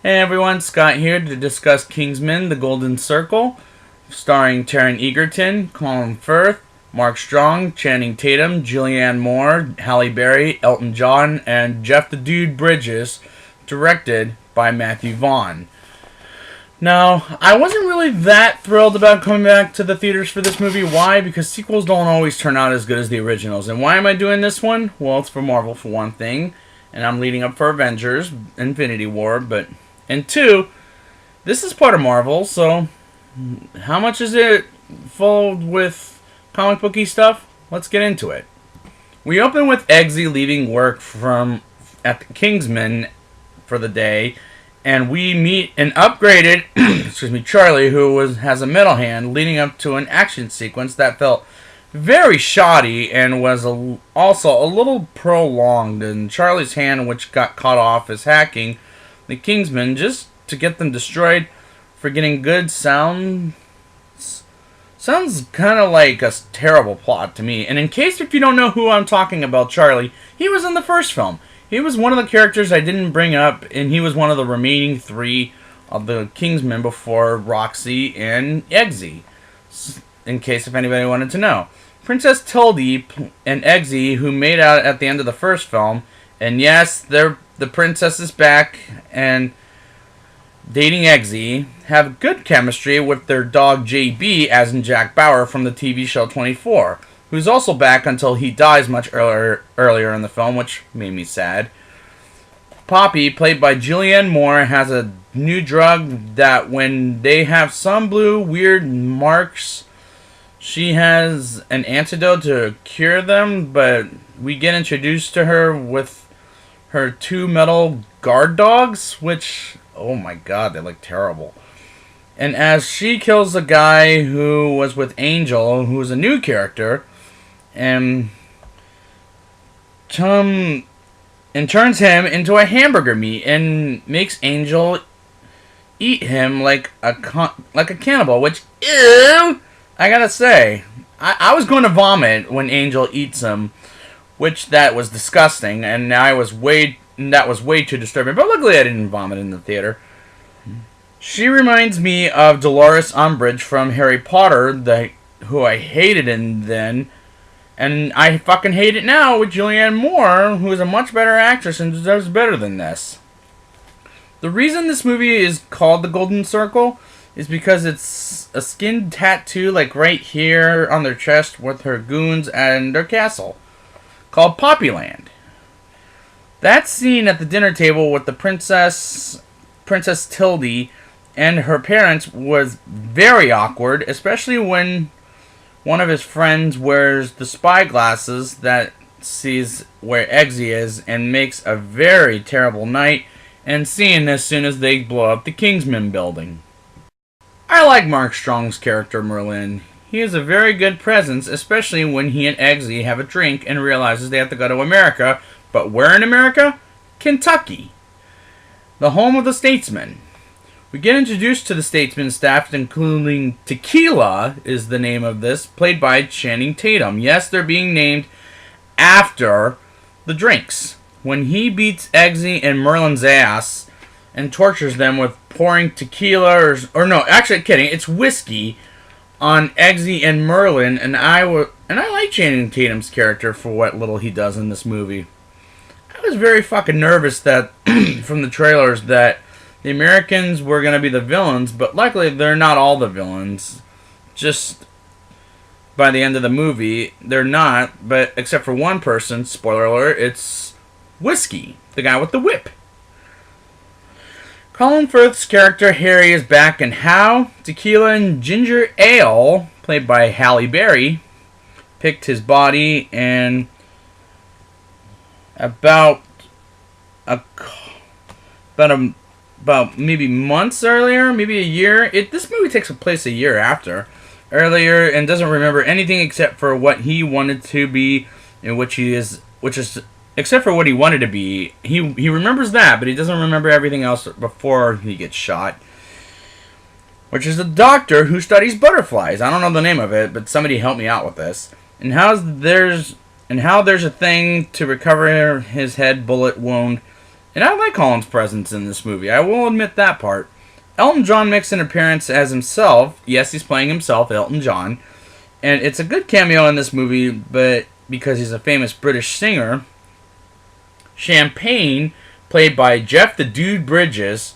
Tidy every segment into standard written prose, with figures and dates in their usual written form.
Hey everyone, Scott here to discuss Kingsman The Golden Circle, starring Taron Egerton, Colin Firth, Mark Strong, Channing Tatum, Julianne Moore, Halle Berry, Elton John, and Jeff the Dude Bridges, directed by Matthew Vaughn. Now, I wasn't really that thrilled about coming back to the theaters for this movie. Why? Because sequels don't always turn out as good as the originals. And why am I doing this one? Well, it's for Marvel for one thing, and I'm leading up for Avengers, Infinity War, and two, this is part of Marvel, so how much is it full with comic booky stuff? Let's get into it. We open with Eggsy leaving work at the Kingsman for the day, and we meet an upgraded, Charlie, who has a metal hand, leading up to an action sequence that felt very shoddy and was also a little prolonged. And Charlie's hand, which got caught off as hacking the Kingsmen just to get them destroyed for getting good sounds kind of like a terrible plot to me. And in case if you don't know who I'm talking about, Charlie, he was in the first film. He was one of the characters I didn't bring up, and he was one of the remaining three of the Kingsmen before Roxy and Eggsy, in case if anybody wanted to know. Princess Tildy and Eggsy, who made out at the end of the first film, and yes, the princess is back and dating Eggsy, have good chemistry with their dog JB, as in Jack Bauer from the TV show 24, who's also back until he dies much earlier in the film, which made me sad. Poppy, played by Julianne Moore, has a new drug that when they have some blue weird marks, she has an antidote to cure them, but we get introduced to her with her two metal guard dogs, which, oh my god, they look terrible. And as she kills a guy who was with Angel, who is a new character, and turns him into a hamburger meat and makes Angel eat him like a cannibal, which, ew, I gotta say, I was going to vomit when Angel eats him, which that was disgusting, and that was way too disturbing. But luckily, I didn't vomit in the theater. She reminds me of Dolores Umbridge from Harry Potter, who I hated then, and I fucking hate it now with Julianne Moore, who is a much better actress and deserves better than this. The reason this movie is called The Golden Circle is because it's a skin tattoo, like right here on their chest, with her goons and their castle, called Poppyland. That scene at the dinner table with the Princess Tildy and her parents was very awkward, especially when one of his friends wears the spy glasses that sees where Eggsy is and makes a very terrible night and scene as soon as they blow up the Kingsman building. I like Mark Strong's character Merlin. He is a very good presence, especially when he and Eggsy have a drink and realizes they have to go to America. But where in America? Kentucky, the home of the Statesmen. We get introduced to the Statesman staff, including Tequila is the name of this, played by Channing Tatum. Yes, they're being named after the drinks. When he beats Eggsy and Merlin's ass and tortures them with pouring tequila, or no, actually kidding, it's whiskey on Eggsy and Merlin, and I like Channing Tatum's character for what little he does in this movie. I was very fucking nervous that from the trailers that the Americans were going to be the villains, but luckily they're not all the villains. Just by the end of the movie, they're not, but except for one person, spoiler alert, it's Whiskey, the guy with the whip. Colin Firth's character Harry is back, and how Tequila and Ginger Ale, played by Halle Berry, picked his body, and about maybe months earlier, maybe a year. This movie takes place a year earlier, and doesn't remember anything except for what he wanted to be, and which is except for what he wanted to be. He remembers that, but he doesn't remember everything else before he gets shot. Which is a doctor who studies butterflies. I don't know the name of it, but somebody help me out with this. And how there's a thing to recover his head bullet wound And I like Holland's presence in this movie. I will admit that part. Elton John makes an appearance as himself. Yes, he's playing himself, Elton John. And it's a good cameo in this movie, but because he's a famous British singer. Champagne, played by Jeff the Dude Bridges,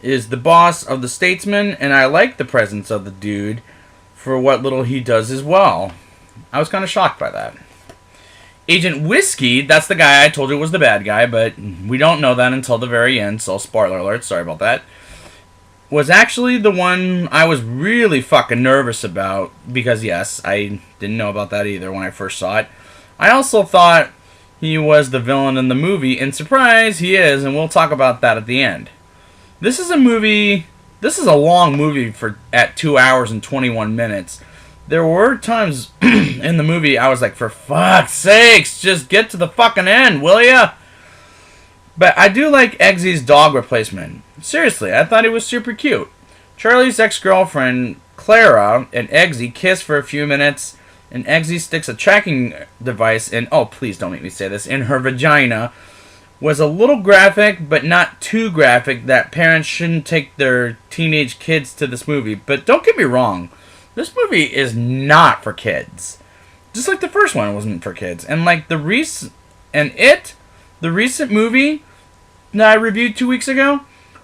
is the boss of the Statesman, and I like the presence of the dude for what little he does as well. I was kind of shocked by that. Agent Whiskey, that's the guy I told you was the bad guy, but we don't know that until the very end, so spoiler alert, sorry about that. Was actually the one I was really fucking nervous about, because yes, I didn't know about that either when I first saw it. I also thought he was the villain in the movie, and surprise, he is, and we'll talk about that at the end. This is a long movie at 2 hours and 21 minutes. There were times in the movie I was like, for fuck's sakes, just get to the fucking end, will ya? But I do like Eggsy's dog replacement. Seriously, I thought he was super cute. Charlie's ex-girlfriend, Clara, and Eggsy kiss for a few minutes, and Eggsy sticks a tracking device in, oh please don't make me say this, in her vagina. Was a little graphic, but not too graphic that parents shouldn't take their teenage kids to this movie. But don't get me wrong, this movie is not for kids. Just like the first one wasn't for kids. And like the recent movie that I reviewed 2 weeks ago,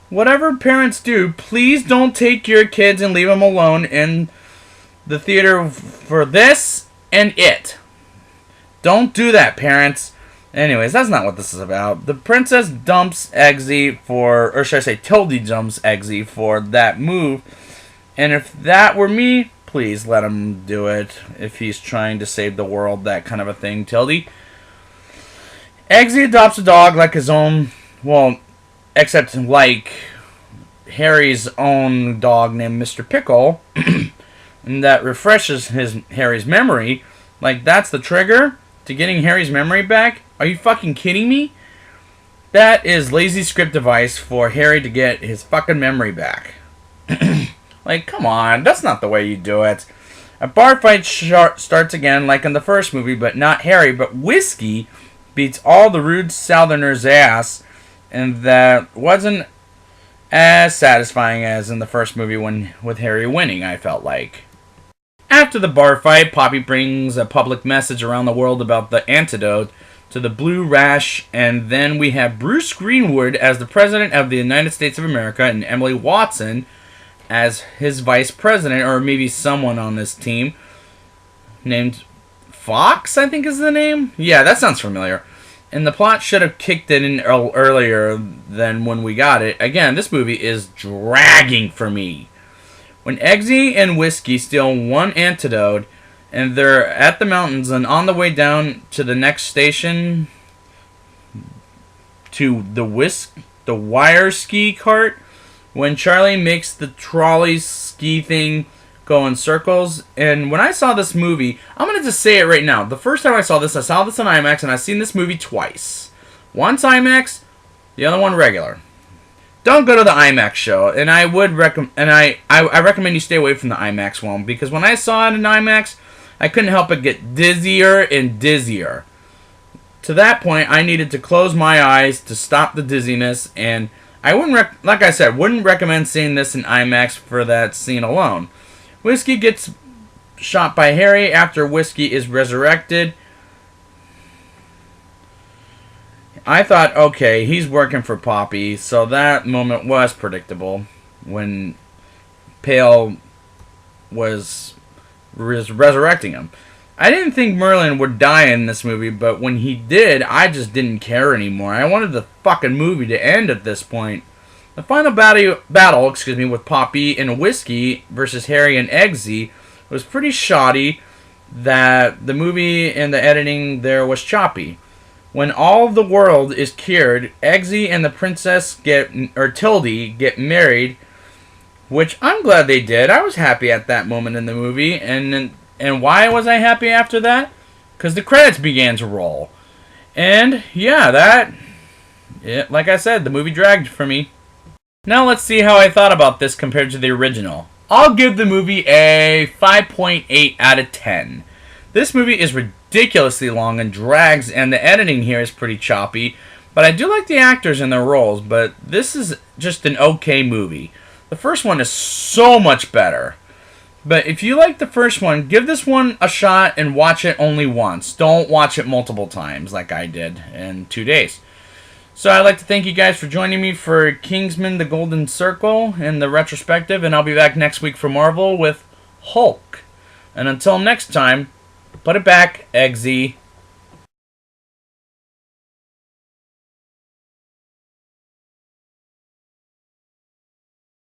whatever parents do, please don't take your kids and leave them alone in the theater for this and it. Don't do that, parents. Anyways, that's not what this is about. The princess dumps Eggsy or should I say Tildy dumps Eggsy for that move. And if that were me, please let him do it. If he's trying to save the world, that kind of a thing, Tildy. Eggsy adopts a dog like his own, well, except like Harry's own dog named Mr. Pickle. And that refreshes Harry's memory. Like, that's the trigger to getting Harry's memory back? Are you fucking kidding me? That is lazy script device for Harry to get his fucking memory back. Like, come on, that's not the way you do it. A bar fight starts again like in the first movie, but not Harry, but Whiskey beats all the rude Southerners' ass, and that wasn't as satisfying as in the first movie with Harry winning, I felt like. After the bar fight, Poppy brings a public message around the world about the antidote to the blue rash, and then we have Bruce Greenwood as the President of the United States of America and Emily Watson as his Vice President, or maybe someone on this team named Fox, I think is the name? Yeah, that sounds familiar. And the plot should have kicked in earlier than when we got it. Again, this movie is dragging for me. When Eggsy and Whiskey steal one antidote, and they're at the mountains and on the way down to the next station to the wire ski cart, when Charlie makes the trolley ski thing go in circles. And when I saw this movie, I'm going to just say it right now. The first time I saw this in IMAX, and I've seen this movie twice. Once IMAX, the other one regular. Don't go to the IMAX show, and I would I recommend you stay away from the IMAX one, because when I saw it in IMAX, I couldn't help but get dizzier and dizzier. To that point, I needed to close my eyes to stop the dizziness, and I wouldn't recommend seeing this in IMAX for that scene alone. Whiskey gets shot by Harry after Whiskey is resurrected. I thought, okay, he's working for Poppy, so that moment was predictable when Pale was resurrecting him. I didn't think Merlin would die in this movie, but when he did, I just didn't care anymore. I wanted the fucking movie to end at this point. The final battle, with Poppy and Whiskey versus Harry and Eggsy was pretty shoddy. That the movie and the editing there was choppy. When all the world is cured, Eggsy and the princess Tildy get married, which I'm glad they did. I was happy at that moment in the movie, and why was I happy after that? Because the credits began to roll. And, yeah, like I said, the movie dragged for me. Now let's see how I thought about this compared to the original. I'll give the movie a 5.8 out of 10. This movie is ridiculously long and drags, and the editing here is pretty choppy. But I do like the actors and their roles, but this is just an okay movie. The first one is so much better. But if you like the first one, give this one a shot and watch it only once. Don't watch it multiple times like I did in 2 days. So I'd like to thank you guys for joining me for Kingsman The Golden Circle and the retrospective, and I'll be back next week for Marvel with Hulk. And until next time, put it back, Eggsy.